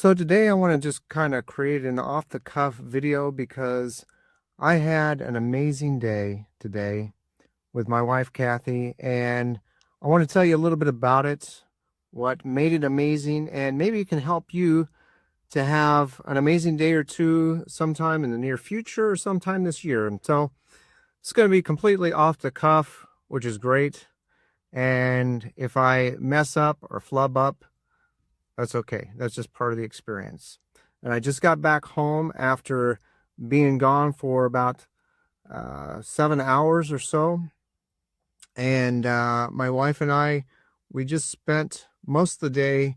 So today I want to just kind of create an off-the-cuff video because I had an amazing day today with my wife Kathy, and I want to tell you a little bit about it, what made it amazing, and maybe it can help you to have an amazing day or two sometime in the near future or sometime this year. And so it's going to be completely off the cuff, which is great. And if I mess up or flub up, that's okay. That's just part of the experience. And I just got back home after being gone for about 7 hours or so. And my wife and I, we just spent most of the day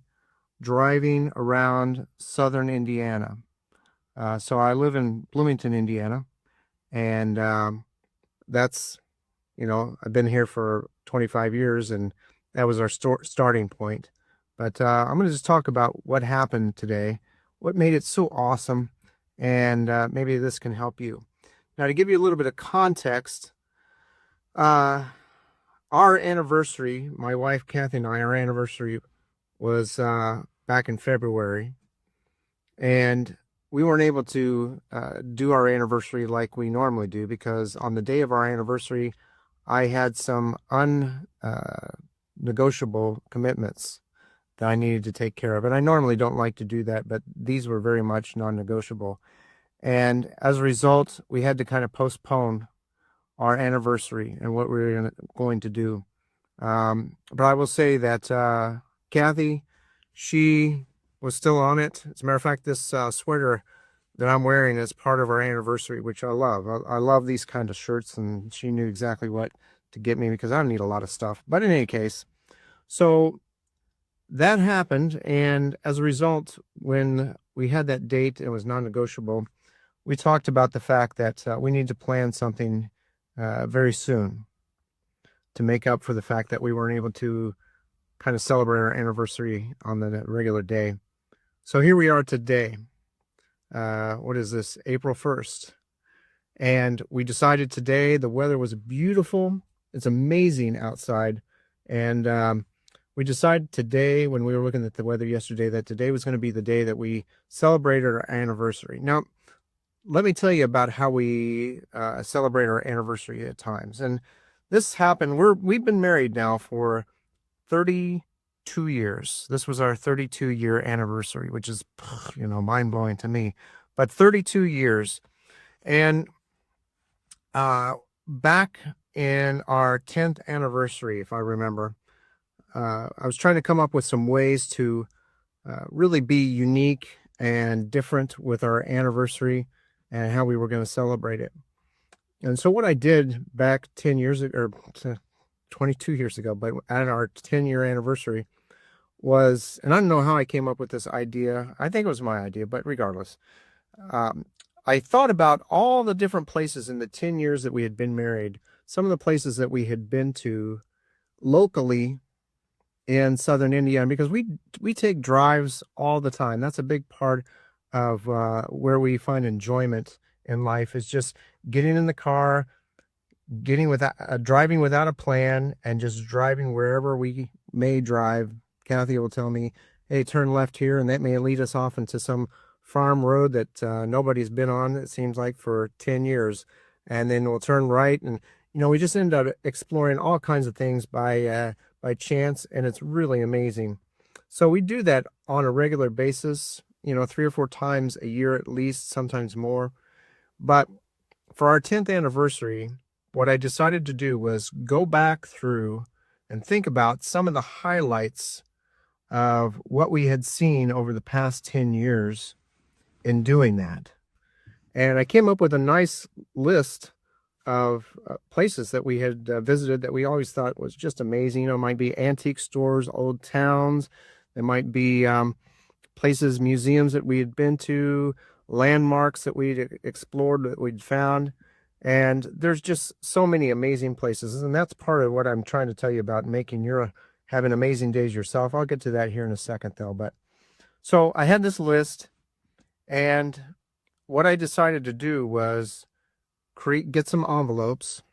driving around southern Indiana. So I live in Bloomington, Indiana. And that's, I've been here for 25 years, and that was our starting point. But I'm going to just talk about what happened today, what made it so awesome, and maybe this can help you. Now, to give you a little bit of context, our anniversary, my wife Kathy and I, our anniversary was back in February, and we weren't able to do our anniversary like we normally do because on the day of our anniversary, I had some unnegotiable commitments that I needed to take care of. And I normally don't like to do that, but these were very much non-negotiable. And as a result, we had to kind of postpone our anniversary and what we were going to do. But I will say that Kathy, she was still on it. As a matter of fact, this sweater that I'm wearing is part of our anniversary, which I love. I love these kind of shirts, and she knew exactly what to get me because I don't need a lot of stuff. But in any case, so that happened, and as a result, when we had that date, it was non-negotiable. We talked about the fact that we need to plan something very soon to make up for the fact that we weren't able to kind of celebrate our anniversary on the regular day. So here we are today. What is this? April 1st. And we decided today, the weather was beautiful. It's amazing outside. And we decided today, when we were looking at the weather yesterday, that today was going to be the day that we celebrated our anniversary. Now, let me tell you about how we celebrate our anniversary at times. And this happened, we've been married now for 32 years. This was our 32-year anniversary, which is, mind-blowing to me. But 32 years. And back in our 10th anniversary, if I remember, I was trying to come up with some ways to really be unique and different with our anniversary and how we were going to celebrate it. And so what I did back 10 years ago, or 22 years ago, but at our 10-year anniversary was, and I don't know how I came up with this idea. I think it was my idea, but regardless, I thought about all the different places in the 10 years that we had been married, some of the places that we had been to locally in southern Indiana, because we take drives all the time. That's a big part of where we find enjoyment in life, is just getting in the car, driving without a plan, and just driving wherever we may drive. Kathy will tell me, hey, turn left here, and that may lead us off into some farm road that nobody's been on, it seems like, for 10 years. And then we'll turn right, and we just end up exploring all kinds of things by chance, and it's really amazing. So we do that on a regular basis, 3 or 4 times a year at least, sometimes more. But for our 10th anniversary, what I decided to do was go back through and think about some of the highlights of what we had seen over the past 10 years in doing that. And I came up with a nice list of places that we had visited that we always thought was just amazing. It might be antique stores, old towns. There might be places, museums that we had been to, landmarks that we'd explored, that we'd found. And there's just so many amazing places. And that's part of what I'm trying to tell you about, having amazing days yourself. I'll get to that here in a second, though. But so I had this list, and what I decided to do was get some envelopes,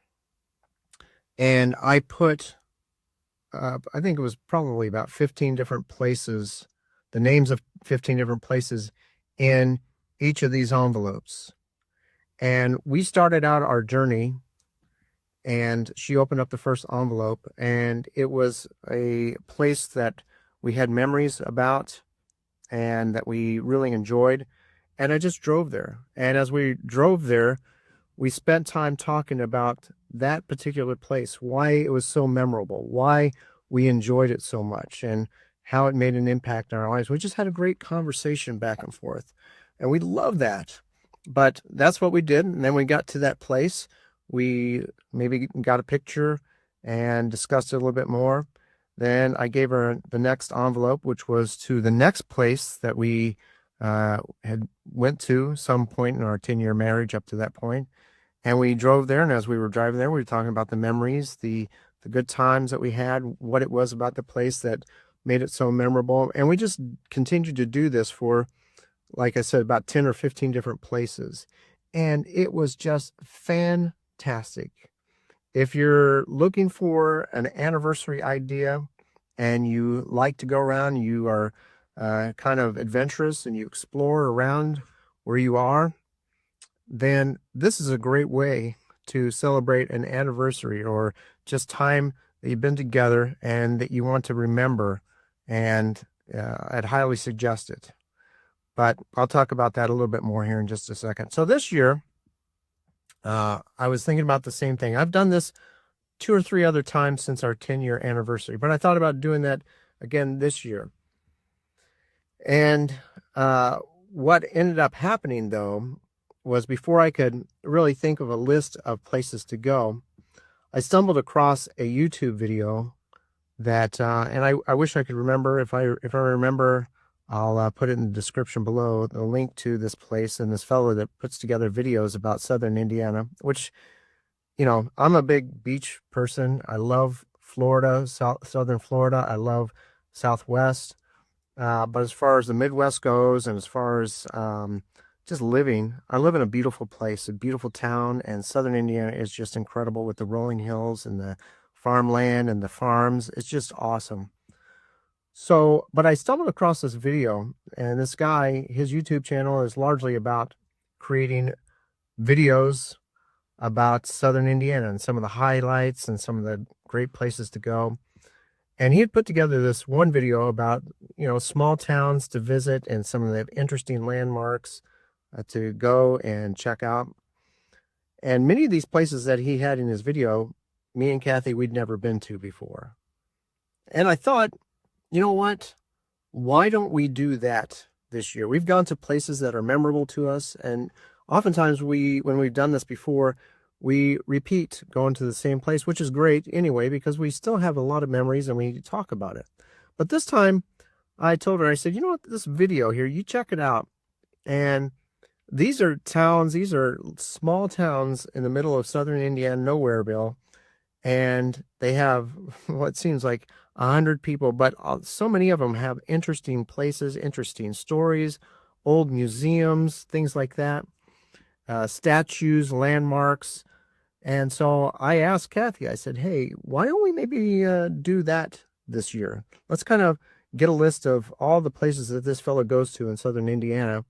and I put I think it was probably about 15 different places the names of 15 different places in each of these envelopes. And we started out our journey, and she opened up the first envelope, and it was a place that we had memories about and that we really enjoyed. And I just drove there. And as we drove there, we spent time talking about that particular place, why it was so memorable, why we enjoyed it so much, and how it made an impact on our lives. We just had a great conversation back and forth, and we love that. But that's what we did. And then we got to that place. We maybe got a picture and discussed it a little bit more. Then I gave her the next envelope, which was to the next place that we had went to some point in our 10-year marriage up to that point. And we drove there, and as we were driving there, we were talking about the memories, the good times that we had, what it was about the place that made it so memorable. And we just continued to do this for, like I said, about 10 or 15 different places. And it was just fantastic. If you're looking for an anniversary idea and you like to go around, you are kind of adventurous and you explore around where you are, then this is a great way to celebrate an anniversary or just time that you've been together and that you want to remember. And I'd highly suggest it. But I'll talk about that a little bit more here in just a second. So this year, I was thinking about the same thing. I've done this 2 or 3 other times since our 10-year anniversary, but I thought about doing that again this year. And what ended up happening, though, was before I could really think of a list of places to go, I stumbled across a YouTube video that, and I wish I could remember. If I remember, I'll put it in the description below, the link to this place and this fellow that puts together videos about Southern Indiana, which, you know, I'm a big beach person. I love Florida, Southern Florida. I love Southwest. But as far as the Midwest goes, and as far as just living, I live in a beautiful place, a beautiful town, and Southern Indiana is just incredible with the rolling hills and the farmland and the farms. It's just awesome. So, but I stumbled across this video, and this guy, his YouTube channel is largely about creating videos about Southern Indiana and some of the highlights and some of the great places to go. And he had put together this one video about, you know, small towns to visit and some of the interesting landmarks to go and check out. And many of these places that he had in his video, me and Kathy, we'd never been to before. And I thought, you know what? Why don't we do that this year? We've gone to places that are memorable to us, and oftentimes when we've done this before, we repeat going to the same place, which is great anyway, because we still have a lot of memories and we talk about it. But this time I told her, I said, you know what, this video here, you check it out. And these are towns, these are small towns in the middle of Southern Indiana, Nowhereville. And they have what seems like 100 people, but so many of them have interesting places, interesting stories, old museums, things like that, statues, landmarks. And so I asked Kathy, I said, hey, why don't we maybe do that this year? Let's kind of get a list of all the places that this fellow goes to in Southern Indiana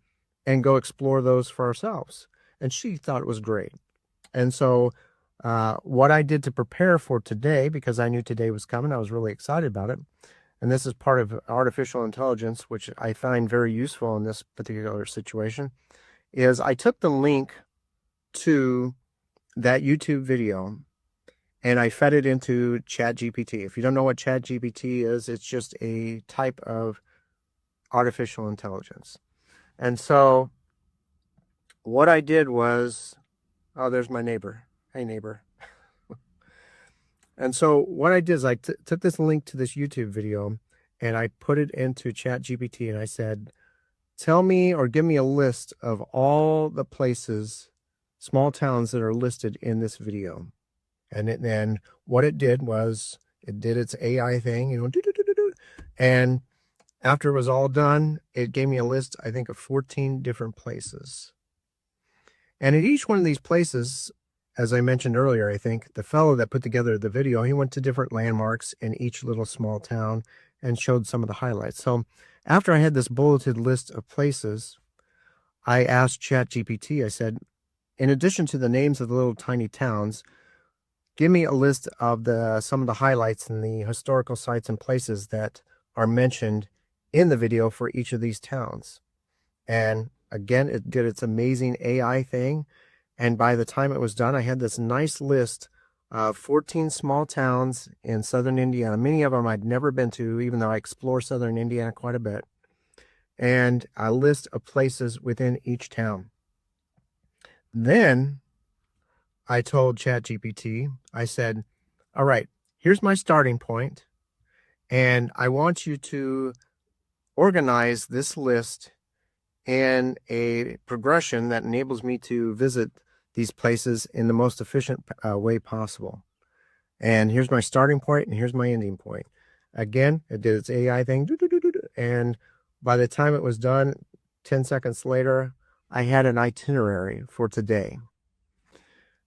and go explore those for ourselves. And she thought it was great. And so what I did to prepare for today, because I knew today was coming, I was really excited about it. And this is part of artificial intelligence, which I find very useful in this particular situation, is I took the link to that YouTube video and I fed it into ChatGPT. If you don't know what ChatGPT is, it's just a type of artificial intelligence. And so what I did was, oh, there's my neighbor. Hey, neighbor. And so what I did is I took this link to this YouTube video and I put it into ChatGPT and I said, tell me or give me a list of all the places, small towns that are listed in this video. And then what it did was it did its AI thing, you know, and after it was all done, it gave me a list, I think, of 14 different places. And at each one of these places, as I mentioned earlier, I think the fellow that put together the video, he went to different landmarks in each little small town. and showed some of the highlights. So after I had this bulleted list of places, I asked ChatGPT, I said, in addition to the names of the little tiny towns, give me a list of some of the highlights and the historical sites and places that are mentioned in the video for each of these towns. And again, it did its amazing AI thing. And by the time it was done, I had this nice list of 14 small towns in southern Indiana. Many of them I'd never been to, even though I explore southern Indiana quite a bit. And a list of places within each town. Then I told ChatGPT, I said, all right, here's my starting point, and I want you to organize this list in a progression that enables me to visit these places in the most efficient way possible. And here's my starting point, and here's my ending point. Again, it did its AI thing, and by the time it was done, 10 seconds later, I had an itinerary for today,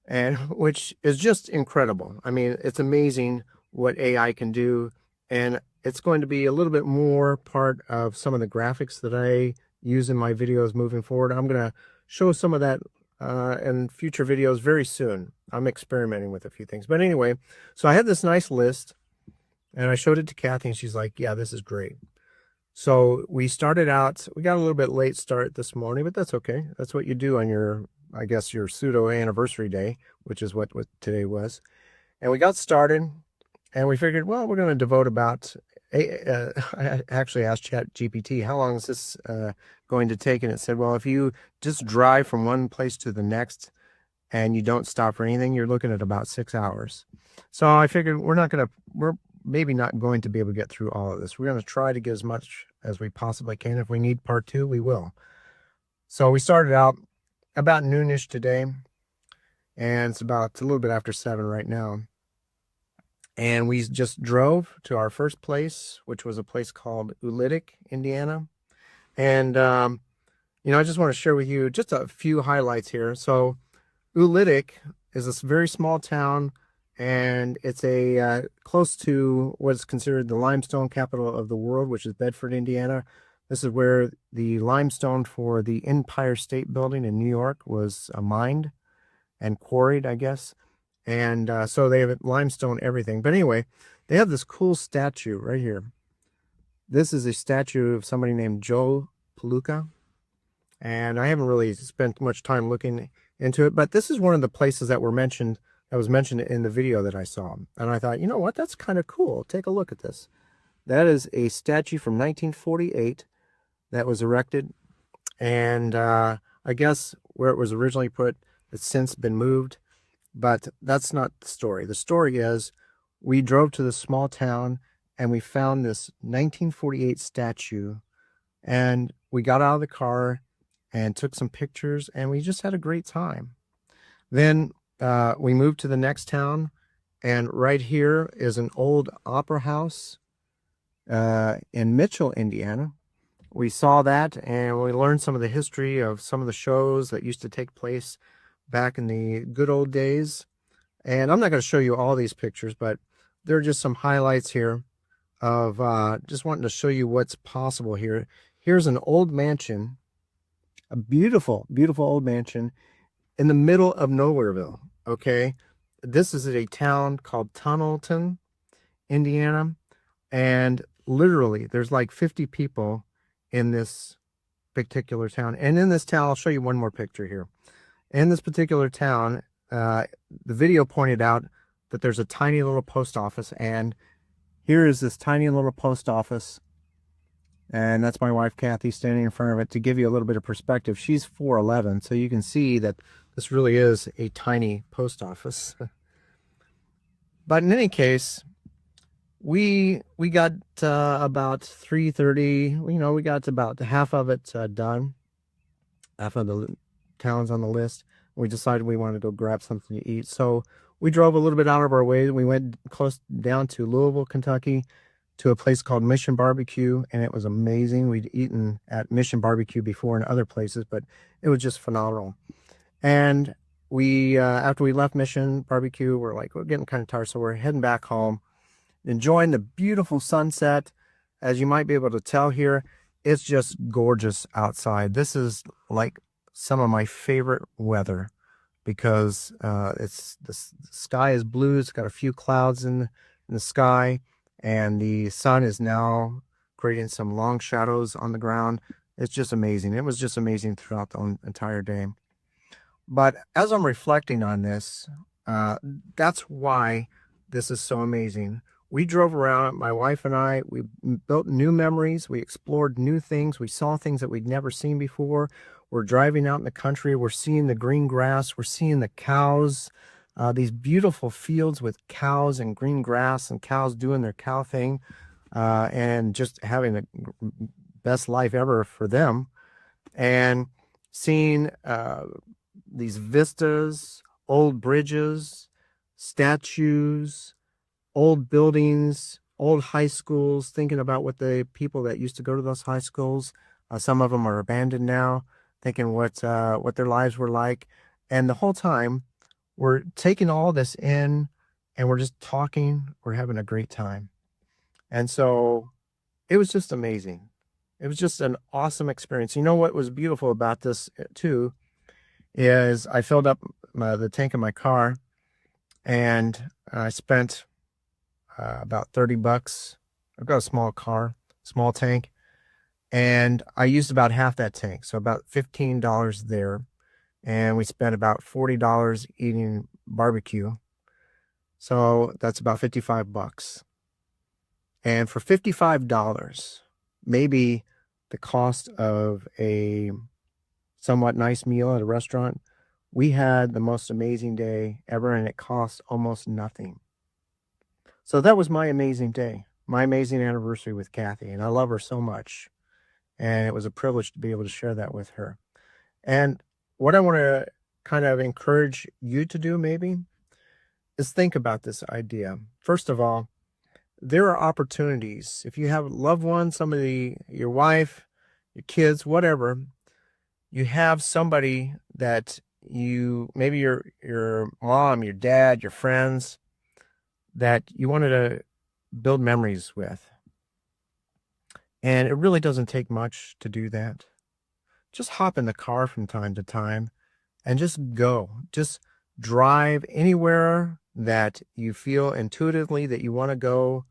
and which is just incredible. I mean, it's amazing what AI can do, and it's going to be a little bit more part of some of the graphics that I use in my videos moving forward. I'm going to show some of that in future videos very soon. I'm experimenting with a few things. But anyway, so I had this nice list, and I showed it to Kathy, and she's like, yeah, this is great. So we started out, we got a little bit late start this morning, but that's okay. That's what you do on your, I guess, your pseudo anniversary day, which is what today was. And we got started, and we figured, well, we're going to devote about, I actually asked ChatGPT, how long is this going to take? And it said, well, if you just drive from one place to the next and you don't stop for anything, you're looking at about 6 hours. So I figured we're maybe not going to be able to get through all of this. We're going to try to get as much as we possibly can. If we need part 2, we will. So we started out about noonish today, and it's a little bit after 7 right now. And we just drove to our first place, which was a place called Ulitic, Indiana. And, I just want to share with you just a few highlights here. So Ulitic is this very small town, and it's close to what's considered the limestone capital of the world, which is Bedford, Indiana. This is where the limestone for the Empire State Building in New York was mined and quarried, I guess. And so they have limestone everything. But anyway, they have this cool statue right here. This is a statue of somebody named Joe Palooka. And I haven't really spent much time looking into it, but this is one of the places that was mentioned in the video that I saw. And I thought, you know what, that's kind of cool. Take a look at this. That is a statue from 1948 that was erected. And I guess where it was originally put, it's since been moved. But that's not the story. The story is we drove to this small town and we found this 1948 statue, and we got out of the car and took some pictures, and we just had a great time. Then we moved to the next town, and right here is an old opera house in Mitchell, Indiana. We saw that, and we learned some of the history of some of the shows that used to take place back in the good old days. And I'm not going to show you all these pictures, but there are just some highlights here of just wanting to show you what's possible here. Here's an old mansion, a beautiful, beautiful old mansion in the middle of Nowhereville. Okay, this is a town called Tunnelton, Indiana, and literally there's like 50 people in this particular town. And in this town, I'll show you one more picture here. In this particular town, the video pointed out that there's a tiny little post office, and here is this tiny little post office, and that's my wife Kathy standing in front of it to give you a little bit of perspective. She's 4'11", so you can see that this really is a tiny post office. But in any case, we got about 3:30. We got about half of it done, half of the towns on the list. We decided we wanted to go grab something to eat, so we drove a little bit out of our way. We went close down to Louisville, Kentucky, to a place called Mission Barbecue, and it was amazing. We'd eaten at Mission Barbecue before in other places, but it was just phenomenal. And we after we left Mission Barbecue, we're getting kind of tired, so we're heading back home, enjoying the beautiful sunset. as you might be able to tell here, it's just gorgeous outside. This is like some of my favorite weather because the sky is blue. It's got a few clouds in the sky, and the sun is now creating some long shadows on the ground. It's just amazing. It was just amazing throughout the entire day. But as I'm reflecting on this, that's why this is so amazing. We drove around, my wife and I, we built new memories, we explored new things, we saw things that we'd never seen before. We're driving out in the country, we're seeing the green grass, we're seeing the cows, these beautiful fields with cows and green grass and cows doing their cow thing, and just having the best life ever for them. And seeing these vistas, old bridges, statues, old buildings, old high schools, thinking about what the people that used to go to those high schools, some of them are abandoned now, thinking what their lives were like. And the whole time we're taking all this in and we're just talking, we're having a great time. And so it was just amazing. It was just an awesome experience. You know what was beautiful about this too is I filled up the tank of my car, and I spent about 30 bucks. I've got a small car, small tank, and I used about half that tank, so about $15 there, and we spent about $40 eating barbecue. So that's about 55 bucks. And for $55, maybe the cost of a somewhat nice meal at a restaurant, we had the most amazing day ever, and it cost almost nothing. So that was my amazing day, my amazing anniversary with Kathy, and I love her so much. And it was a privilege to be able to share that with her. And what I want to kind of encourage you to do maybe is think about this idea. First of all, there are opportunities. If you have a loved one, somebody, your wife, your kids, whatever, you have somebody that maybe your mom, your dad, your friends, that you wanted to build memories with. And it really doesn't take much to do that. Just hop in the car from time to time and just go. Just drive anywhere that you feel intuitively that you want to go.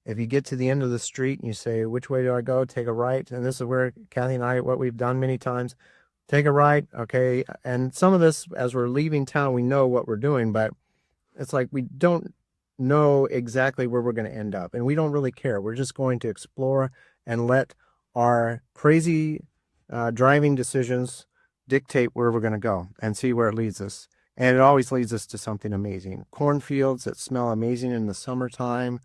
If you get to the end of the street and you say, which way do I go? Take a right. And this is where Kathy and I, what we've done many times. Take a right. Okay. And some of this, as we're leaving town, we know what we're doing, but it's like we don't know exactly where we're going to end up. And we don't really care. We're just going to explore and let our crazy driving decisions dictate where we're going to go and see where it leads us. And it always leads us to something amazing. Cornfields that smell amazing in the summertime,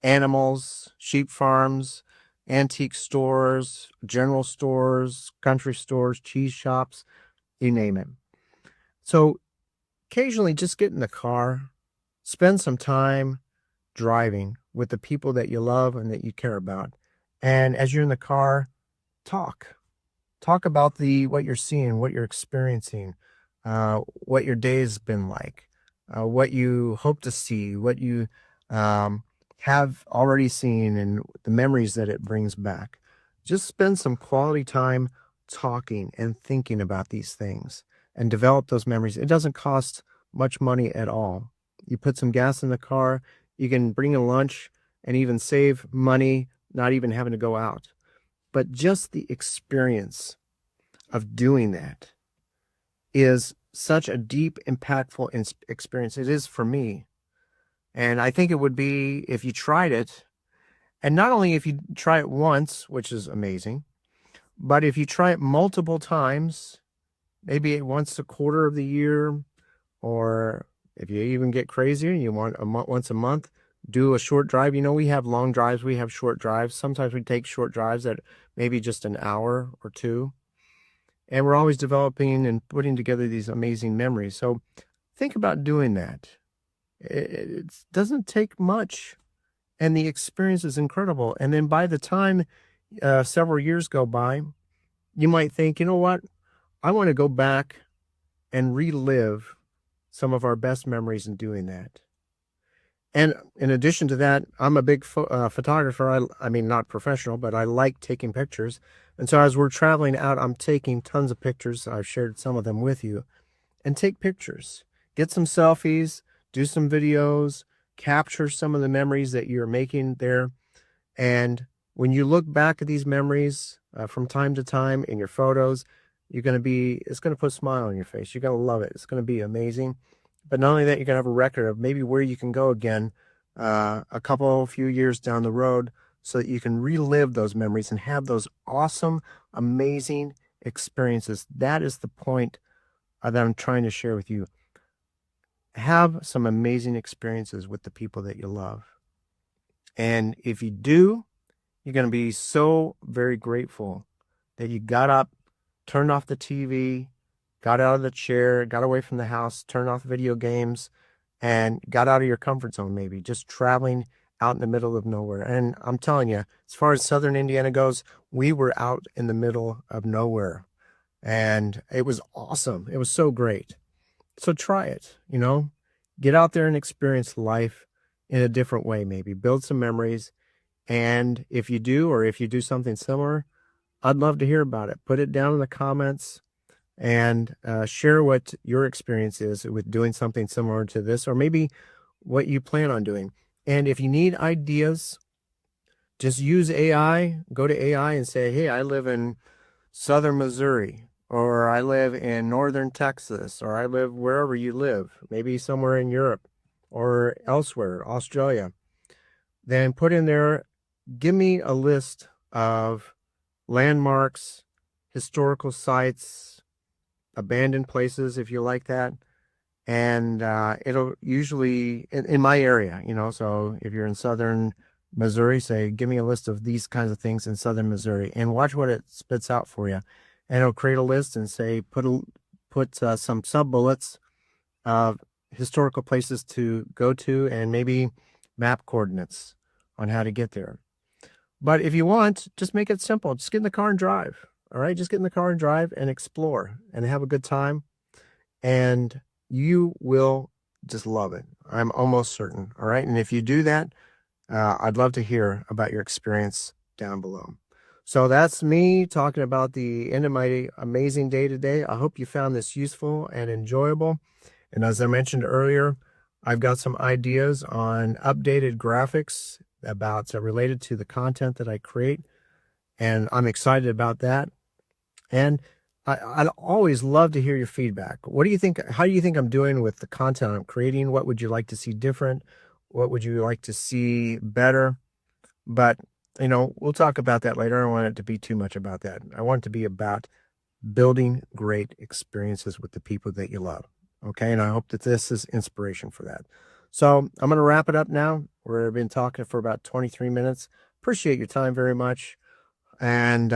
animals, sheep farms, antique stores, general stores, country stores, cheese shops, you name it. So occasionally just get in the car, spend some time driving with the people that you love and that you care about. And as you're in the car, talk about what you're seeing, what you're experiencing, what your day's been like, what you hope to see, what you have already seen, and the memories that it brings back. Just spend some quality time talking and thinking about these things and develop those memories. It doesn't cost much money at all. You put some gas in the car, you can bring a lunch and even save money, not even having to go out. But just the experience of doing that is such a deep, impactful experience. It is for me. And I think it would be if you tried it, and not only if you try it once, which is amazing, but if you try it multiple times, maybe once a quarter of the year, or if you even get crazier and you want once a month, do a short drive. You know, we have long drives, we have short drives. Sometimes we take short drives at maybe just an hour or two. And we're always developing and putting together these amazing memories. So think about doing that. It doesn't take much, and the experience is incredible. And then by the time several years go by, you might think, you know what? I want to go back and relive some of our best memories in doing that. And in addition to that, I'm a big photographer. I mean, not professional, but I like taking pictures. And so as we're traveling out, I'm taking tons of pictures. I've shared some of them with you. And take pictures. Get some selfies, do some videos, capture some of the memories that you're making there. And when you look back at these memories from time to time in your photos, it's going to put a smile on your face. You're going to love it. It's going to be amazing. But not only that, you're going to have a record of maybe where you can go again few years down the road so that you can relive those memories and have those awesome, amazing experiences. That is the point that I'm trying to share with you. Have some amazing experiences with the people that you love. And if you do, you're going to be so very grateful that you got up, turned off the TV, got out of the chair, got away from the house, turned off video games, and got out of your comfort zone, maybe just traveling out in the middle of nowhere. And I'm telling you, as far as Southern Indiana goes, we were out in the middle of nowhere. And it was awesome. It was so great. So try it, get out there and experience life in a different way, maybe build some memories. And if you do, or if you do something similar, I'd love to hear about it. Put it down in the comments and share what your experience is with doing something similar to this, or maybe what you plan on doing. And if you need ideas, just use AI, go to AI and say, hey, I live in Southern Missouri, or I live in Northern Texas, or I live wherever you live, maybe somewhere in Europe or elsewhere, Australia. Then put in there, give me a list of landmarks, historical sites, abandoned places, if you like that. And it'll usually, in my area, so if you're in Southern Missouri, say, give me a list of these kinds of things in Southern Missouri, and watch what it spits out for you. And it'll create a list and say, put some sub-bullets of historical places to go to and maybe map coordinates on how to get there. But if you want, just make it simple. Just get in the car and drive. All right, just get in the car and drive and explore and have a good time. And you will just love it. I'm almost certain. All right. And if you do that, I'd love to hear about your experience down below. So that's me talking about the end of my amazing day today. I hope you found this useful and enjoyable. And as I mentioned earlier, I've got some ideas on updated graphics related to the content that I create. And I'm excited about that. And I'd always love to hear your feedback. What do you think? How do you think I'm doing with the content I'm creating? What would you like to see different? What would you like to see better? But, we'll talk about that later. I don't want it to be too much about that. I want it to be about building great experiences with the people that you love. Okay. And I hope that this is inspiration for that. So I'm going to wrap it up now. We've been talking for about 23 minutes. Appreciate your time very much. And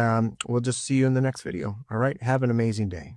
we'll just see you in the next video. All right. Have an amazing day.